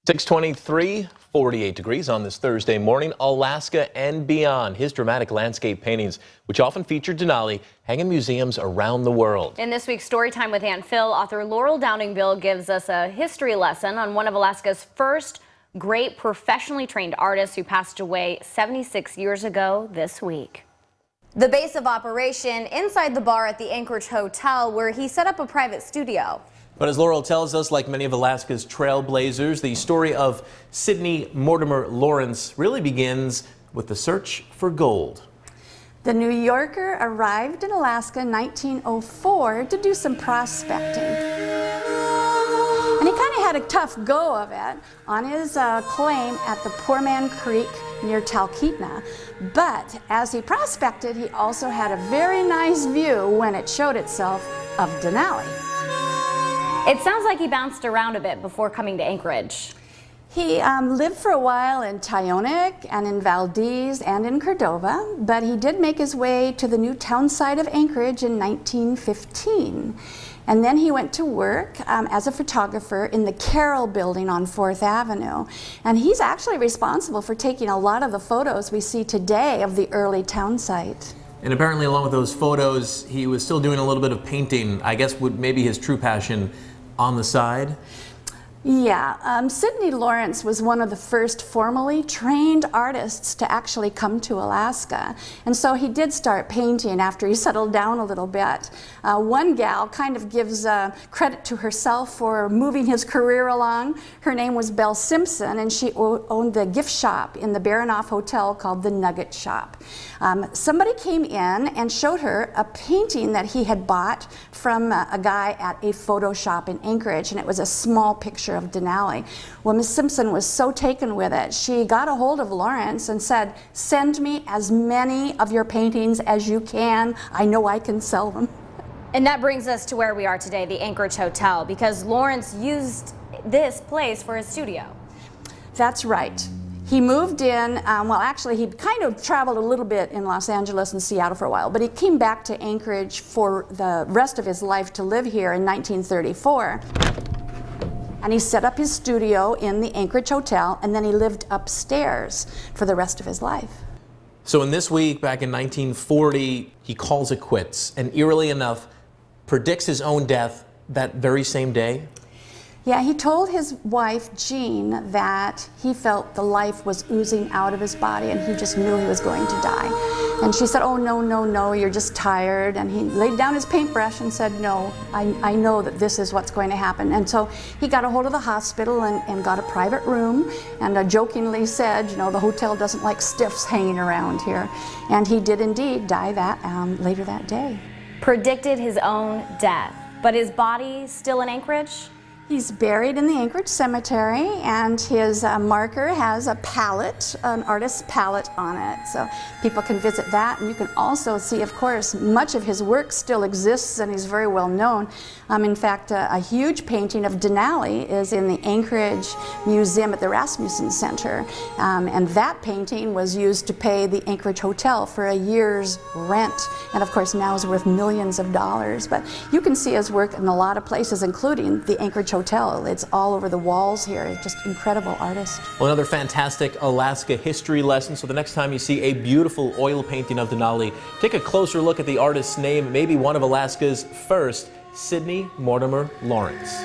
6:23, 48 degrees on this Thursday morning. Alaska and beyond. His dramatic landscape paintings, which often feature Denali, hang in museums around the world. In this week's Storytime with Aunt Phil, author Laurel Downing Bill gives us a history lesson on one of Alaska's first great professionally trained artists who passed away 76 years ago this week. The base of operation inside the bar at the Anchorage Hotel, where he set up a private studio. But as Laurel tells us, like many of Alaska's trailblazers, the story of Sydney Mortimer Laurence really begins with the search for gold. The New Yorker arrived in Alaska in 1904 to do some prospecting. And he kind of had a tough go of it on his claim at the Poorman Creek near Talkeetna. But as he prospected, he also had a very nice view when it showed itself of Denali. It sounds like he bounced around a bit before coming to Anchorage. He lived for a while in Tyonek and in Valdez and in Cordova, but he did make his way to the new town site of Anchorage in 1915. And then he went to work as a photographer in the Carroll building on 4th Avenue. And he's actually responsible for taking a lot of the photos we see today of the early town site. And apparently along with those photos, he was still doing a little bit of painting, I guess would maybe his true passion on the side. Yeah, Sydney Lawrence was one of the first formally trained artists to actually come to Alaska. And so he did start painting after he settled down a little bit. One gal kind of gives credit to herself for moving his career along. Her name was Belle Simpson, and she owned the gift shop in the Baranoff Hotel called the Nugget Shop. Somebody came in and showed her a painting that he had bought from a guy at a photo shop in Anchorage, and it was a small picture of Denali. Well, Miss Simpson was so taken with it, she got a hold of Lawrence and said, "Send me as many of your paintings as you can. I know I can sell them." And that brings us to where we are today, the Anchorage Hotel, because Lawrence used this place for his studio. That's right. He moved in, well actually he kind of traveled a little bit in Los Angeles and Seattle for a while, but he came back to Anchorage for the rest of his life to live here in 1934. And he set up his studio in the Anchorage Hotel, and then he lived upstairs for the rest of his life. So in this week, back in 1940, he calls it quits, and eerily enough, predicts his own death that very same day. Yeah, he told his wife, Jean, that he felt the life was oozing out of his body and he just knew he was going to die. And she said, "Oh, no, no, no, you're just tired." And he laid down his paintbrush and said, "No, I know that this is what's going to happen." And so he got a hold of the hospital and got a private room, and jokingly said, "You know, the hotel doesn't like stiffs hanging around here." And he did indeed die later that day. Predicted his own death, but his body still in Anchorage? He's buried in the Anchorage Cemetery, and his marker has a palette, an artist's palette on it. So people can visit that, and you can also see, of course, much of his work still exists, and he's very well known. In fact, a huge painting of Denali is in the Anchorage Museum at the Rasmussen Center. And that painting was used to pay the Anchorage Hotel for a year's rent, and of course now is worth millions of dollars. But you can see his work in a lot of places, including the Anchorage Hotel. It's all over the walls here. It's just incredible artist. Well, another fantastic Alaska history lesson. So the next time you see a beautiful oil painting of Denali, take a closer look at the artist's name, maybe one of Alaska's first, Sydney Mortimer Laurence.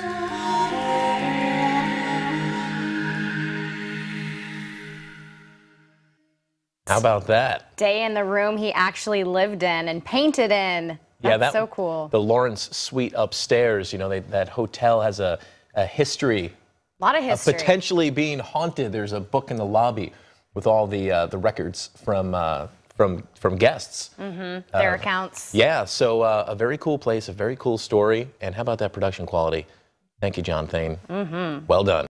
How about that? Day in the room he actually lived in and painted in. That's so cool. The Laurence suite upstairs, you know, that hotel has a history. A lot of history. Of potentially being haunted. There's a book in the lobby with all the records from guests. Their accounts. Yeah, so a very cool place, a very cool story. And how about that production quality? Thank you, John Thane. Well done.